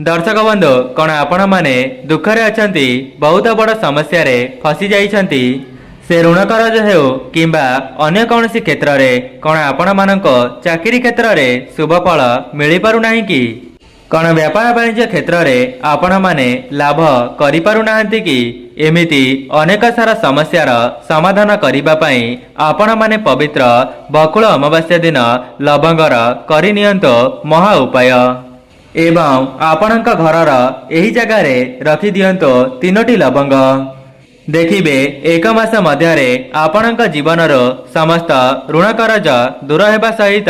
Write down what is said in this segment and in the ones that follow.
दर्शक बंधु कौन आपण माने दुखरे अछंती बहुत बड़ समस्या रे फसी जाइछंती से ऋण करज हेउ किंबा अन्य कौनसी क्षेत्र रे कौन आपण मानक चाकरी क्षेत्र रे शुभ फल मिली पारु नाही कि कौन व्यापार वाणिज्य क्षेत्र रे आपण माने लाभ करि पारु नाहंती कि एमिति अनेक सारा समस्यार समाधान करिबा पई आपण माने पवित्र बकुल अमावास्या दिन लवंगर करि नियंतो महा उपाय एवं आपणक घरर एही जगार रखी दियंतो तीनोटी लवंग देखिबे एक मास मध्य आपणक जीवनर समस्त ऋण करज दूर हेबा सहित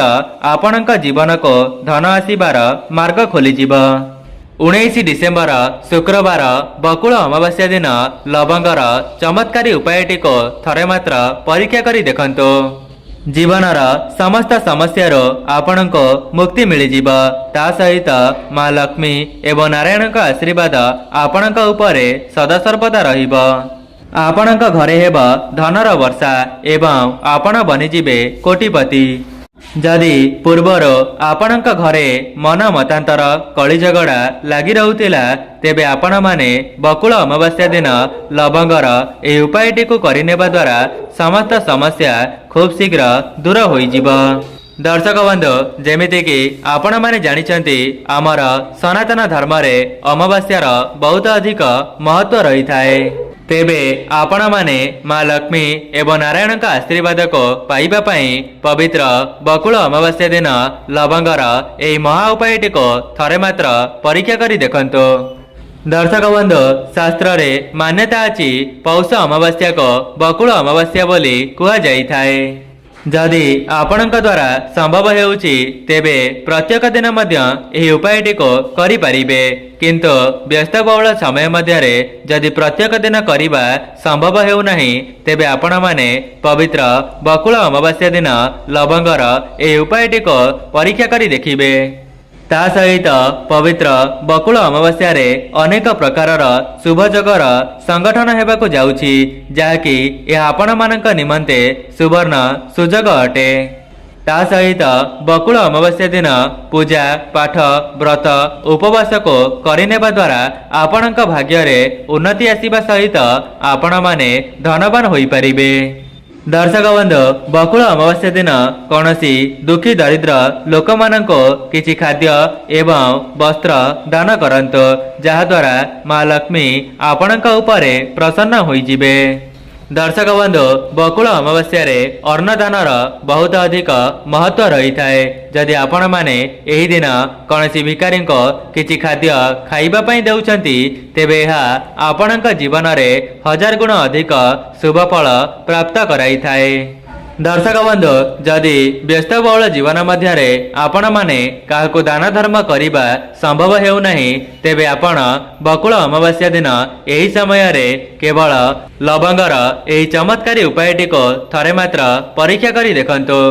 आपणक जीवन को धन आसीबार मार्ग खोलीजिब। 19 डिसेम्बर शुक्रवार बकुल अमावास्या दिन लवंगर चमत्कारी उपायटी को थरे मात्र परीक्षा करी देखंतो। जीवनर समस्त समस्यारो आपणको मुक्ति मिलिजिब। ता सहित माँ लक्ष्मी एवं नारायण आशीर्वाद आपणक उपरे सदासर्वदा रहिब। आपणक घरे हेब धनर वर्षा एवं आपण बनिजिबे कोटिपति। जदि पूर्वर आपणक घरे मन मतांतर कली झगड़ा लगी रहुतिला तेबे आपण माने बकुल अमावास्या दिन लवंगर ए उपायटी को करिनेबा द्वारा समस्त समस्या खूब शीघ्र दूर होइजिब। दर्शक बंधु जेमिति कि आपण माने जानिचंती आमर सनातन धर्म रे अमावास्यार बहुत अधिक महत्व रही थाए। तेबे आपण माने माँ लक्ष्मी एवं नारायण का आशीर्वाद को पाइबा पई पवित्र बकुल अमावास्या दिन लवंगर एही महा उपायटी को थरे मात्र परीक्षा करी देखंतो। दर्शक बंधु शास्त्र रे मान्यता अछि पौष अमावास्या को बकुल अमावास्या बोली कुहा जाई थाए। जदि आपणक द्वारा संभव हेउछि तेबे प्रत्येक दिन मध्य एही उपायटी को करि परिबे किंतु व्यस्तबहुल समय मध्य जदि प्रत्येक दिन करिबा संभव हेउ नाही तेबे आपण माने पवित्र बकुल अमावास्या दिन लवंगर एही उपायटी को परीक्षा करी देखिबे। ता सहित पवित्र बकुल अमावास्या रे अनेक प्रकारर शुभजोगर संगठन हेबाकु जाउछि जाकी ए आपण मानक निमंते सुवर्ण सुजोग अटे। ता सहित बकुल अमावास्या दिन पूजा पाठ व्रत उपवास को करिनेबा द्वारा आपणक भाग्य रे उन्नति आसीबा सहित आपण माने धनवान होई परिबे। दर्शक बंधु बकुल अमावास्या दिन कौनसी दुखी दरिद्र लोक मानको किछि खाद्य एवं वस्त्र दान करंतो जहाद्वारा माँ लक्ष्मी आपणक उपरे प्रसन्न होइजिबे। दर्शक बंधु बकुल अमावास्या रे अन्नदानर बहुत अधिक महत्व रही थाए। जदि आपण माने एही दिन कौनसी भिखारी को किछि खाद्य खाइबा पई देउछंती तेबे एहा आपणक जीवन रे 1000 गुण अधिक शुभ फल प्राप्त कराई थाए। दर्शक बंधु जदि व्यस्तबहुल जीवन मध्य आपण माने काहाकु दान धर्म करिबा संभव हेउ नाही तेबे आपण बकुल अमावास्या दिन एही समय रे केवल लवंगर एही चमत्कारी उपायटी को थरे मात्र परीक्षा करी देखंतो।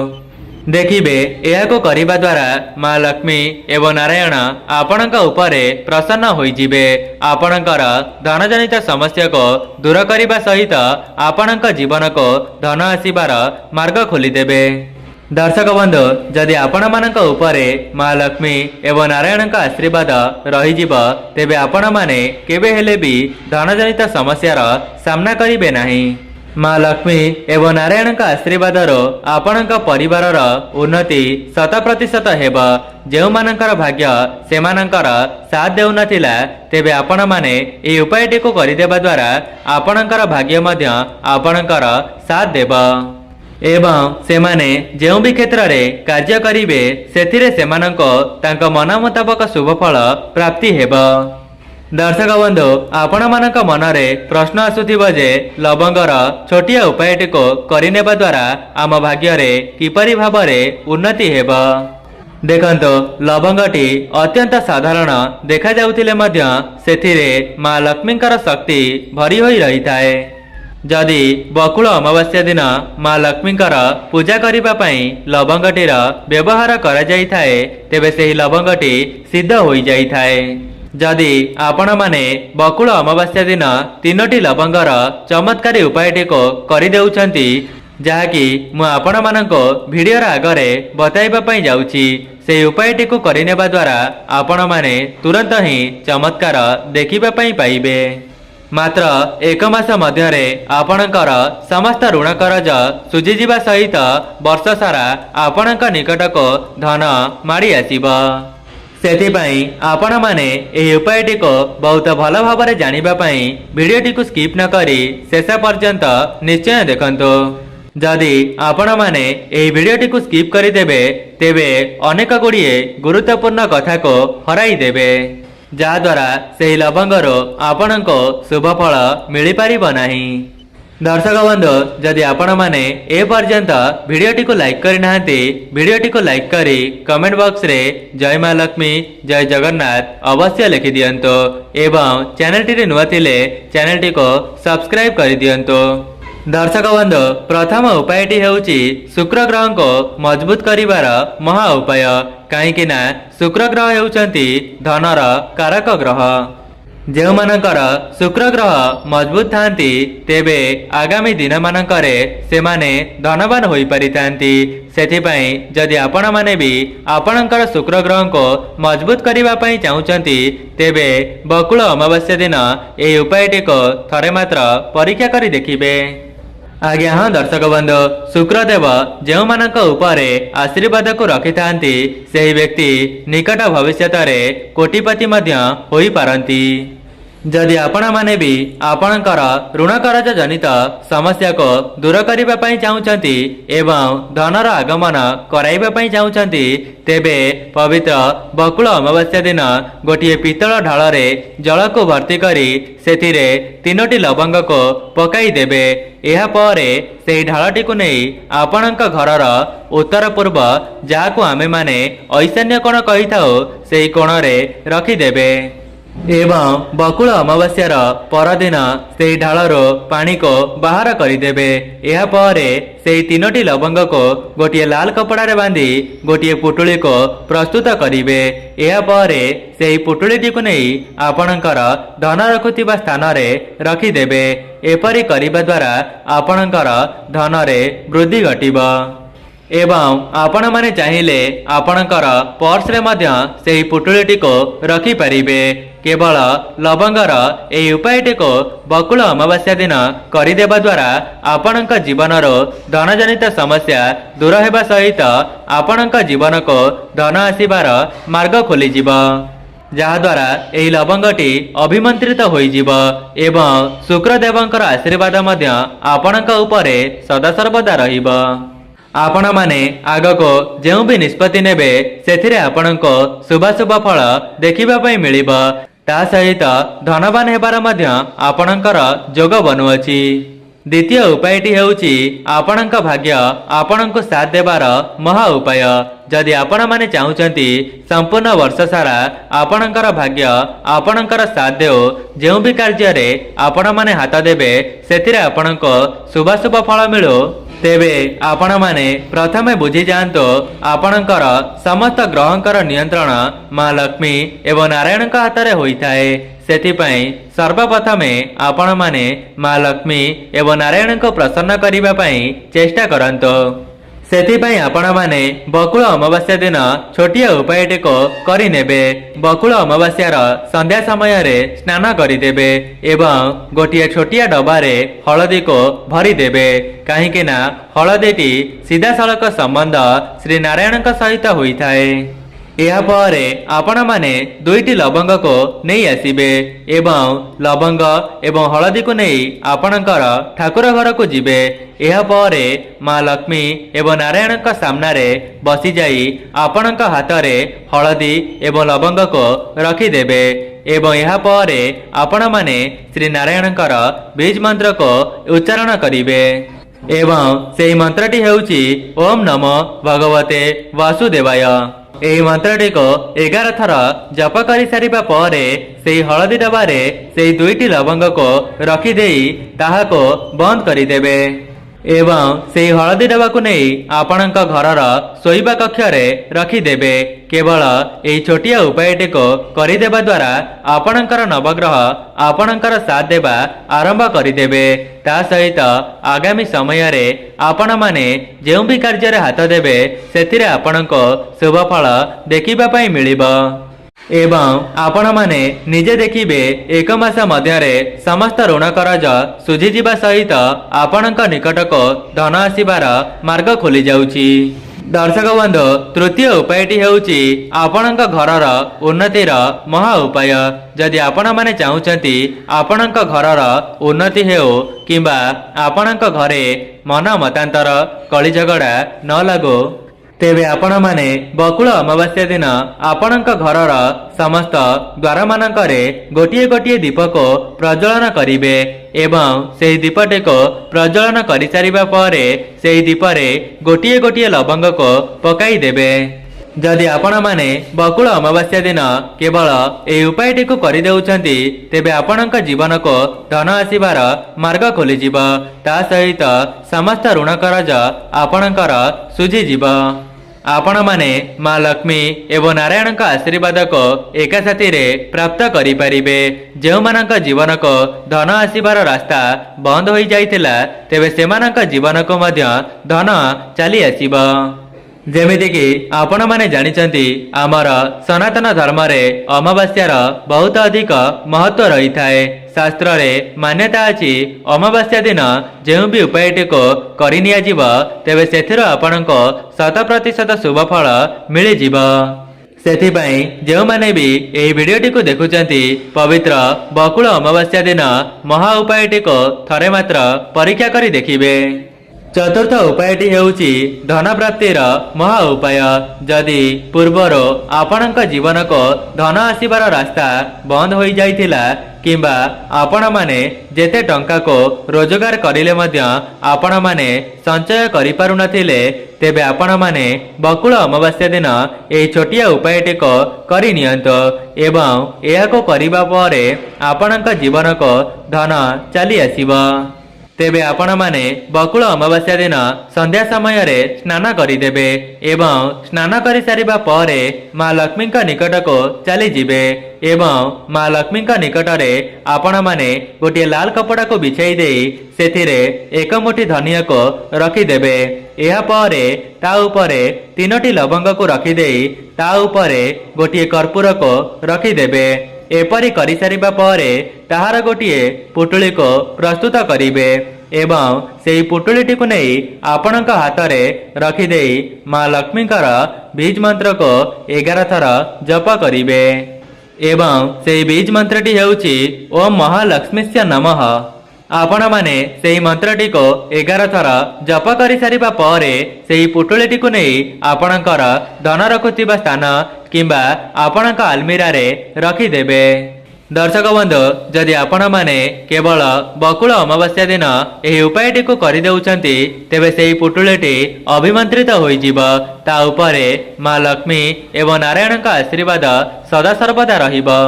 देखिबे एहाको करिबा द्वारा माँ लक्ष्मी एवं नारायण आपणक उपरे प्रसन्न होइजिबे। आपणकर धनजनित समस्या को दूर करिबा सहित आपणक जीवन को धन आसीबार मार्ग खोलीदेबे। दर्शक बंधु जदि आपण मानक उपरे माँ लक्ष्मी एवं नारायण का आशीर्वाद रहिजिब तेबे आपण माने केबे हेले भी धनजनित समस्यार सामना करिबे नाही। माँ लक्ष्मी एवं नारायण का आशीर्वाद आपणक परिवारर उन्नति 100% हेब। जो मानकर भाग्य से मानकर साथ देउ नथिला तेबे आपण माने ए उपायटी को करिदेबा द्वारा आपणकर भाग्य मध्य आपणकर साथ देब एवं सेमाने जो भी क्षेत्र रे कार्य करिवे सेथिरे सेमानंको तांको मन मुताबक शुभ फल प्राप्ति हेब। दर्शक बंधु आपण मानक मनरे प्रश्न आसुथिबो जे लवंगर छोटिया उपायटी को करिनेबा द्वारा आम भाग्य रे किपरि भाबरे उन्नति हेब। देखंतो लवंगटी अत्यंत साधारण देखा जाउथिले मध्य सेथिरे माँ लक्ष्मीकर शक्ति भरी होई रही थाए। जदि बकुल अमावास्या दिन माँ लक्ष्मीकर पूजा करिबा पई लवंगटीर व्यवहार करा जाई थाए तेबे सेही लवंगटी सिद्ध होई जाई थाए। जदि आपण माने बकुल अमावास्या दिन तीनोटी लवंगर चमत्कारी उपायटी को करि देउछंती ଯାହାକି ମୁଁ ଆପଣମାନଙ୍କୁ ଭିଡ଼ିଓର ଆଗରେ ବତାଇବା ପାଇଁ ଯାଉଛି। ସେହି ଉପାୟଟିକୁ କରିନେବା ଦ୍ୱାରା ଆପଣମାନେ ତୁରନ୍ତ ହିଁ ଚମତ୍କାର ଦେଖିବା ପାଇଁ ପାଇବେ। ମାତ୍ର 1 ମାସ ମଧ୍ୟରେ ଆପଣଙ୍କର ସମସ୍ତ ଋଣ କରଜ ସୁଝିଯିବା ସହିତ ବର୍ଷ ସାରା ଆପଣଙ୍କ ନିକଟକୁ ଧନ ମାଡ଼ି ଆସିବ। ସେଥିପାଇଁ ଆପଣମାନେ ଏହି ଉପାୟଟିକୁ ବହୁତ ଭଲ ଭାବରେ ଜାଣିବା ପାଇଁ ଭିଡ଼ିଓଟିକୁ ସ୍କିପ୍ ନ କରି ଶେଷ ପର୍ଯ୍ୟନ୍ତ ନିଶ୍ଚୟ ଦେଖନ୍ତୁ। ଯଦି ଆପଣମାନେ ଏହି ଭିଡ଼ିଓଟିକୁ ସ୍କିପ୍ କରିଦେବେ ତେବେ ଅନେକ ଗୁଡ଼ିଏ ଗୁରୁତ୍ୱପୂର୍ଣ୍ଣ କଥାକୁ ହରାଇଦେବେ, ଯାହାଦ୍ୱାରା ସେହି ଲବଙ୍ଗରୁ ଆପଣଙ୍କୁ ଶୁଭଫଳ ମିଳିପାରିବ ନାହିଁ। ଦର୍ଶକ ବନ୍ଧୁ, ଯଦି ଆପଣମାନେ ଏପର୍ଯ୍ୟନ୍ତ ଭିଡ଼ିଓଟିକୁ ଲାଇକ୍ କରିନାହାନ୍ତି, ଭିଡ଼ିଓଟିକୁ ଲାଇକ୍ କରି କମେଣ୍ଟ ବକ୍ସରେ ଜୟ ମା ଲକ୍ଷ୍ମୀ, ଜୟ ଜଗନ୍ନାଥ ଅବଶ୍ୟ ଲେଖିଦିଅନ୍ତୁ ଏବଂ ଚ୍ୟାନେଲଟିରେ ନୂଆ ଥିଲେ ଚ୍ୟାନେଲଟିକୁ ସବସ୍କ୍ରାଇବ୍ କରିଦିଅନ୍ତୁ। ଦର୍ଶକ ବନ୍ଧୁ, ପ୍ରଥମ ଉପାୟଟି ହେଉଛି ଶୁକ୍ର ଗ୍ରହଙ୍କୁ ମଜବୁତ କରିବାର ମହା ଉପାୟ। କାହିଁକି ନା ଶୁକ୍ର ଗ୍ରହ ହେଉଛନ୍ତି ଧନର କାରକ ଗ୍ରହ। ଯେଉଁମାନଙ୍କର ଶୁକ୍ର ଗ୍ରହ ମଜବୁତ ଥାନ୍ତି ତେବେ ଆଗାମୀ ଦିନମାନଙ୍କରେ ସେମାନେ ଧନବାନ ହୋଇପାରିଥାନ୍ତି। ସେଥିପାଇଁ ଯଦି ଆପଣମାନେ ବି ଆପଣଙ୍କର ଶୁକ୍ର ଗ୍ରହଙ୍କୁ ମଜବୁତ କରିବା ପାଇଁ ଚାହୁଁଛନ୍ତି ତେବେ ବକୁଳ ଅମାବାସ୍ୟା ଦିନ ଏହି ଉପାୟଟିକୁ ଥରେ ମାତ୍ର ପରୀକ୍ଷା କରି ଦେଖିବେ। ଆଜ୍ଞା ହଁ ଦର୍ଶକ ବନ୍ଧୁ, ଶୁକ୍ରଦେବ ଯେଉଁମାନଙ୍କ ଉପରେ ଆଶୀର୍ବାଦକୁ ରଖିଥାନ୍ତି ସେହି ବ୍ୟକ୍ତି ନିକଟ ଭବିଷ୍ୟତରେ କୋଟିପତି ମଧ୍ୟ ହୋଇପାରନ୍ତି। ଯଦି ଆପଣମାନେ ବି ଆପଣଙ୍କର ଋଣ କରଜ ଜନିତ ସମସ୍ୟାକୁ ଦୂର କରିବା ପାଇଁ ଚାହୁଁଛନ୍ତି ଏବଂ ଧନର ଆଗମନ କରାଇବା ପାଇଁ ଚାହୁଁଛନ୍ତି ତେବେ ପବିତ୍ର ବକୁଳ ଅମାବାସ୍ୟା ଦିନ ଗୋଟିଏ ପିତ୍ତଳ ଢାଳରେ ଜଳକୁ ଭର୍ତ୍ତି କରି ସେଥିରେ 3ଟି ଲବଙ୍ଗକୁ ପକାଇଦେବେ। ଏହାପରେ ସେହି ଢାଳଟିକୁ ନେଇ ଆପଣଙ୍କ ଘରର ଉତ୍ତର ପୂର୍ବ, ଯାହାକୁ ଆମେମାନେ ଐଶାନ୍ୟ କୋଣ କହିଥାଉ, ସେହି କୋଣରେ ରଖିଦେବେ ଏବଂ ବକୁଳ ଅମାବାସ୍ୟାର ପରଦିନ ସେହି ଢାଳରୁ ପାଣିକୁ ବାହାର କରିଦେବେ। ଏହାପରେ ସେହି 3ଟି ଲବଙ୍ଗକୁ ଗୋଟିଏ ଲାଲ କପଡ଼ାରେ ବାନ୍ଧି ଗୋଟିଏ ପୁଟୁଳିକୁ ପ୍ରସ୍ତୁତ କରିବେ। ଏହାପରେ ସେହି ପୁଟୁଳିଟିକୁ ନେଇ ଆପଣଙ୍କର ଧନ ରଖୁଥିବା ସ୍ଥାନରେ ରଖିଦେବେ। ଏପରି କରିବା ଦ୍ୱାରା ଆପଣଙ୍କର ଧନରେ ବୃଦ୍ଧି ଘଟିବ ଏବଂ ଆପଣମାନେ ଚାହିଁଲେ ଆପଣଙ୍କର ପର୍ସରେ ମଧ୍ୟ ସେହି ପୁଟୁଳିଟିକୁ ରଖିପାରିବେ। କେବଳ ଲବଙ୍ଗର ଏହି ଉପାୟଟିକୁ ବକୁଳ ଅମାବାସ୍ୟା ଦିନ କରିଦେବା ଦ୍ୱାରା ଆପଣଙ୍କ ଜୀବନରୁ ଧନଜନିତ ସମସ୍ୟା ଦୂର ହେବା ସହିତ ଆପଣଙ୍କ ଜୀବନକୁ ଧନ ଆସିବାର ମାର୍ଗ ଖୋଲିଯିବ, ଯାହାଦ୍ୱାରା ଏହି ଲବଙ୍ଗଟି ଅଭିମନ୍ତ୍ରିତ ହୋଇଯିବ ଏବଂ ଶୁକ୍ରଦେବଙ୍କର ଆଶୀର୍ବାଦ ମଧ୍ୟ ଆପଣଙ୍କ ଉପରେ ସଦାସର୍ବଦା ରହିବ। ଆପଣମାନେ ଆଗକୁ ଯେଉଁ ବି ନିଷ୍ପତ୍ତି ନେବେ ସେଥିରେ ଆପଣଙ୍କୁ ଶୁଭାଶୁଭ ଫଳ ଦେଖିବା ପାଇଁ ମିଳିବ। ତା ସହିତ ଧନବାନ ହେବାର ମଧ୍ୟ ଆପଣଙ୍କର ଯୋଗ ବନୁଅଛି। ଦ୍ୱିତୀୟ ଉପାୟଟି ହେଉଛି ଆପଣଙ୍କ ଭାଗ୍ୟ ଆପଣଙ୍କୁ ସାଥ ଦେବାର ମହା ଉପାୟ। ଯଦି ଆପଣମାନେ ଚାହୁଁଛନ୍ତି ସମ୍ପୂର୍ଣ୍ଣ ବର୍ଷ ସାରା ଆପଣଙ୍କର ଭାଗ୍ୟ ଆପଣଙ୍କର ସାଥ ଦେଉ, ଯେଉଁ ବି କାର୍ଯ୍ୟରେ ଆପଣମାନେ ହାତ ଦେବେ ସେଥିରେ ଆପଣଙ୍କୁ ଶୁଭାଶୁଭ ଫଳ ମିଳୁ, ତେବେ ଆପଣମାନେ ପ୍ରଥମେ ବୁଝିଯାଆନ୍ତୁ ଆପଣଙ୍କର ସମସ୍ତ ଗ୍ରହଙ୍କର ନିୟନ୍ତ୍ରଣ ମା ଲକ୍ଷ୍ମୀ ଏବଂ ନାରାୟଣଙ୍କ ହାତରେ ହୋଇଥାଏ। ସେଥିପାଇଁ ସର୍ବପ୍ରଥମେ ଆପଣମାନେ ମା ଲକ୍ଷ୍ମୀ ଏବଂ ନାରାୟଣଙ୍କୁ ପ୍ରସନ୍ନ କରିବା ପାଇଁ ଚେଷ୍ଟା କରନ୍ତୁ। ସେଥିପାଇଁ ଆପଣମାନେ ବକୁଳ ଅମାବାସ୍ୟା ଦିନ ଛୋଟିଆ ଉପାୟଟିକୁ କରିନେବେ। ବକୁଳ ଅମାବାସ୍ୟାର ସନ୍ଧ୍ୟା ସମୟରେ ସ୍ନାନ କରିଦେବେ ଏବଂ ଗୋଟିଏ ଛୋଟିଆ ଡବାରେ ହଳଦୀକୁ ଭରିଦେବେ। କାହିଁକି ନା ହଳଦୀଟି ସିଧାସଳଖ ସମ୍ବନ୍ଧ ଶ୍ରୀ ନାରାୟଣଙ୍କ ସହିତ ହୋଇଥାଏ। ଏହାପରେ ଆପଣମାନେ 2ଟି ଲବଙ୍ଗକୁ ନେଇ ଆସିବେ ଏବଂ ଲବଙ୍ଗ ଏବଂ ହଳଦୀକୁ ନେଇ ଆପଣଙ୍କର ଠାକୁର ଘରକୁ ଯିବେ। ଏହାପରେ ମା ଲକ୍ଷ୍ମୀ ଏବଂ ନାରାୟଣଙ୍କ ସାମ୍ନାରେ ବସିଯାଇ ଆପଣଙ୍କ ହାତରେ ହଳଦୀ ଏବଂ ଲବଙ୍ଗକୁ ରଖିଦେବେ ଏବଂ ଏହାପରେ ଆପଣମାନେ ଶ୍ରୀ ନାରାୟଣଙ୍କର ବୀଜ ମନ୍ତ୍ରକୁ ଉଚ୍ଚାରଣ କରିବେ ଏବଂ ସେହି ମନ୍ତ୍ରଟି ହେଉଛି ଓମ୍ ନମୋ ଭଗବତେ ବାସୁଦେବାୟ। ଏହି ମନ୍ତ୍ରଟିକୁ 11 ଥର ଜପ କରିସାରିବା ପରେ ସେହି ହଳଦୀ ଡବାରେ ସେହି 2ଟି ଲବଙ୍ଗକୁ ରଖିଦେଇ ତାହାକୁ ବନ୍ଦ କରିଦେବେ। एवं से हलदी डबाकू नहीं आपणक घरर शोइबा कक्षरे रखिदेवे। केवल यही छोटिया उपायटी को करदेवा द्वारा आपणकर नवग्रह आपणकर साथ देवा आरंभ करदेवे। ता सहित आगामी समय रे आपण माने जेउ भी कार्य हाथ देवे सेथिरे आपणको शुभफल देखिबा पई मिलिबो। एवं आपण माने निजे देखिबे एक मास मध्यरे समस्त ऋण करज सुझीजिबा सहित आपणक निकटक धन आसीबार मार्ग खोली जाउची। दर्शक बंधु तृतीय उपायटी हेउची आपणक घरर उन्नतिर महा उपाय। जदि आपण माने चाहुचंती आपणक घरर उन्नति हेउ किंबा आपणक घरे मन मतांतर कली झगड़ा न लागो तेबे आपण माने बकुल अमावास्या दिन आपणक घरर समस्त द्वार मानकरे गोटिए गोटिए दीप को प्रज्वलन करिवे एवं सेही दीपटे को प्रज्वलन करि सारिबा परे सेही दीपरे गोटिए गोटिए लवंग को पकाई देबे। जदि आपण माने बकुल अमावास्या दिन केवल ए उपायटी को करि देउछंती तेबे आपणक जीवन को धन आसीबार मार्ग खोली जिवो। ता सहित समस्त ऋण करज आपणकर सुझी जिवो। आपण माने माँ लक्ष्मी एवं नारायण का आशीर्वाद को एका साथी रे प्राप्त करि परिबे। जेउ मानक जीवन को धन आसीबार रास्ता बंद होई जाइतिला तेबे सेमानक जीवन को मध्य धन चली आसीबो। जेमिति कि आपण माने जानिचंती आमर सनातन धर्म रे अमावास्यार बहुत अधिक महत्व रही थाए। शास्त्र रे मान्यता अछि अमावास्या दिन जेउ भी उपायटी को करि निया जिवो तेबे सेथिरो आपणको 100% शुभफल मिलि जिवो। सेथिपाई जेउ माने भी एही भिडियोटी को देखुचंती पवित्र बकुल अमावास्या दिन महा उपायटी को थरे मात्र परीक्षा करि देखिबे। चतुर्थ उपायटी हेउची धन प्राप्तिर महा उपाय। जदि पूर्वर आपणक जीवन को धन आसीबार रास्ता बंद होई जाइथिला किंबा आपण माने जेते टंका को रोजगार करिले मध्य आपण माने संचय करि पारु नथिले तेबे आपण माने बकुल अमावास्या दिन एही छोटिया उपायटी को करि नियंतो एवं एहा को करिबा परे आपणक जीवन को धन चली आसीबो। तेबे आपण माने बकुल अमावास्या दिन संध्या समय रे स्नान करिदेबे एवं स्नान करि सारिबा परे माँ लक्ष्मी का निकट को चली जिबे एवं माँ लक्ष्मी का निकट रे आपण माने गोटे लाल कपड़ा को बिछाई देई सेथिरे एक मुठी धनिया को रखिदेबे। एहा परे ता उपरे 3टी लवंग को रखिदेई ता उपरे गोटे कर्पूर को रखिदेबे। एपरी करि सारिबा परे ताहार गोटिए पुटुली को प्रस्तुत करिवे एवं सेही पुटुलीटी को नहीं आपणक हाथ रे रखिदेई माँ लक्ष्मीकर बीज मंत्र को 11 थर जप करिवे एवं सेही बीज मंत्रटी हेउची ओम महालक्ष्मीस्य नमः। आपण माने सेही मंत्रटी को 11 थर जप करि सारिबा परे सेही पुटुलीटी को नहीं आपणकर धन रखुथिबा स्थान किंबा आपणक आलमीरा रे रखिदेबे। दर्शक बंधु जदि आपण माने केवल बकुल अमावास्या दिन एही उपायटी को करि देउचंती तेबे सेही पुटुलीटी अभिमंत्रित होई जिवो। ता उपरे माँ लक्ष्मी एवं नारायण का आशीर्वाद सदा सर्वदा रहिबो।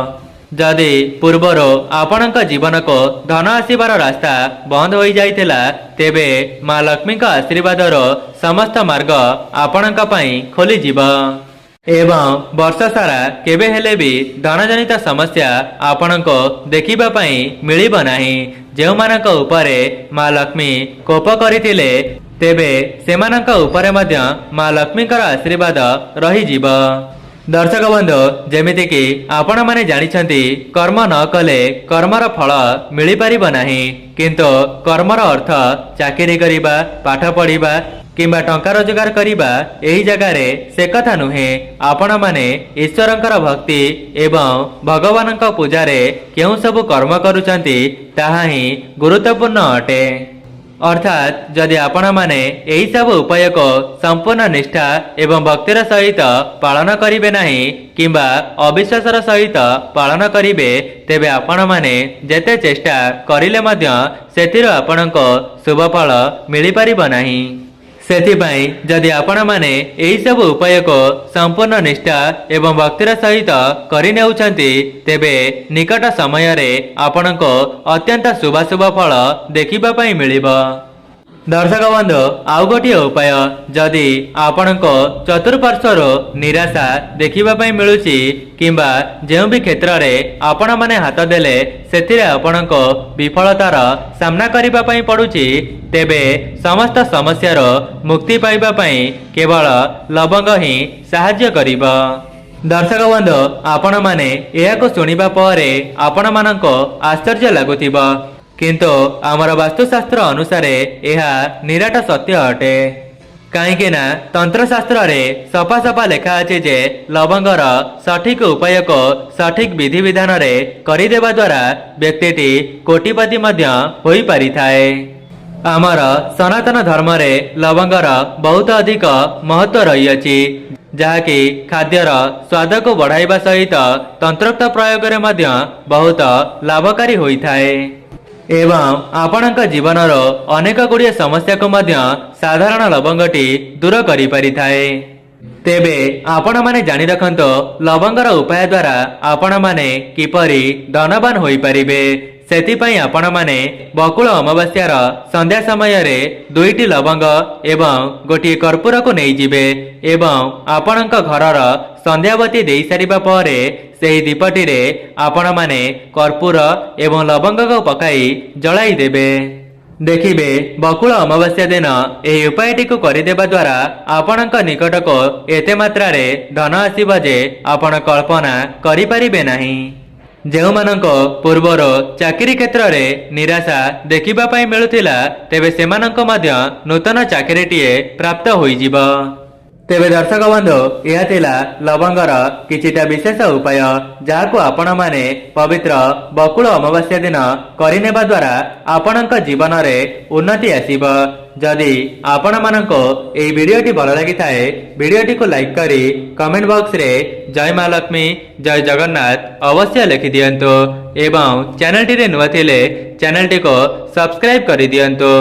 जदि पूर्वर आपणक जीवन को धन आसीबार रास्ता बंद होई जाइतिला तेबे माँ लक्ष्मी का आशीर्वादर समस्त मार्ग आपणक पई खोली जिवो एवं वर्ष सारा केबे हेले भी धन जनित समस्या आपणको देखिबा पई मिलिबो नाही। जेउ मानक उपरे माँ लक्ष्मी कोप करितिले तेबे सेमानक उपरे मध्य माँ लक्ष्मीकर आशीर्वाद रही जिवो। दर्शक बंधु जेमिति कि आपण माने जानिछंती कर्म न कले कर्मर फल मिली परिबो नाही किंतु कर्मर अर्थ चाकरी करिबा पाठ पढ़िबा किंबा टंका रोजगार करिबा एही जगह रे से कथा नुहे। आपण माने ईश्वरंकर भक्ति एवं भगवानक पूजा रे केउ सब कर्म करूचंती ताहा ही गुरुत्वपूर्ण अटे। अर्थात जदि आपण माने एही सब उपाय को संपूर्ण निष्ठा एवं भक्तिर सहित पालन करिवे नाही किंबा अविश्वासर सहित पालन करिवे तेबे आपण माने जेते चेष्टा करिले मध्य सेतिर आपणको शुभफल मिली परिबो नाही। सेथिपाई जदि आपण माने एही सब उपाय को संपूर्ण निष्ठा एवं भक्तिर सहित करि नेउछंती तेबे निकट समय रे आपणको अत्यंत शुभ शुभ फल देखिबा पई मिलिबो। दर्शक बंधु आउ गोटे उपाय जदि आपणक चतुर्पार्श्वर निराशा देखिबा पई मिलुची किंबा जेउ भी क्षेत्र में आपण माने हाथ देले सेथिरे आपणक विफलतार सामना करिबा पई पडुची तेबे समस्त समस्यार मुक्ति पाइबा पई केवल लवंग ही सहाय्य करिबा। दर्शक बंधु आपण माने एहाको सुनिबा परे आपण मानक आश्चर्य लागुथिबा किंतु आमर वास्तुशास्त्र अनुसार यह निराट सत्य अटे कहीं तंत्रशास्त्र रे सफा सफा लिखा अछि जे लवंगर सठिक उपाय को सठिक विधि विधान रे करिदेबा द्वारा व्यक्तिटी कोटिपति मध्य होई पारिथाए। आमर सनातन धर्म रे लवंगर बहुत अधिक महत्व रही अछि जहाँकि खाद्यर स्वाद को बढ़ाइबा सहित तंत्रोक्त प्रयोग रे मध्य बहुत लाभकारी होइथाए एवं आपणक जीवनर अनेक गुड़िए समस्या को मध्य साधारण लवंगटी दूर करि परिथाए। तेबे आपण माने जानि रखंतो लवंगर उपाय द्वारा आपण माने किपरि धनवान होई परिबे सेतिपई आपण माने बकुल अमावास्यार संध्या समय रे 2टी लवंग एवं गोटे कर्पूर को नहीं जिबे एवं आपणक घरर संध्यावती देई सारिबा परे सेही दीपटी रे आपण माने कर्पूर एवं लवंग को पकाई जलाई देबे। देखिबे बकुल अमावास्या दिन एही उपायटी को करिदेबा द्वारा आपणक निकट को एते मात्रा रे धन आसीबा जे आपण कल्पना करि परिबे नाही। जेउमानक पूर्वर चाकरी क्षेत्र में निराशा देखिबा पई मिलुथिला तेबे सेमानक मध्य नूतन चाकरीटीए प्राप्त होइजिबा। तेबे दर्शक बंधु यह थिला लवंगर किछिटा विशेष उपाय जाहाको आपण माने पवित्र बकुल अमावास्या दिन करिनेबा द्वारा आपणक जीवन रे उन्नति आसीबा। जदि आपण माननको एई वीडियोटी भल लागि थाए वीडियोटी को लाइक करी कमेंट बॉक्स रे जय मां लक्ष्मी जय जगन्नाथ अवश्य लिखि दियंतो एवं चैनल टी रे नुआ थिले चैनल टी को सब्सक्राइब करि दियंतो।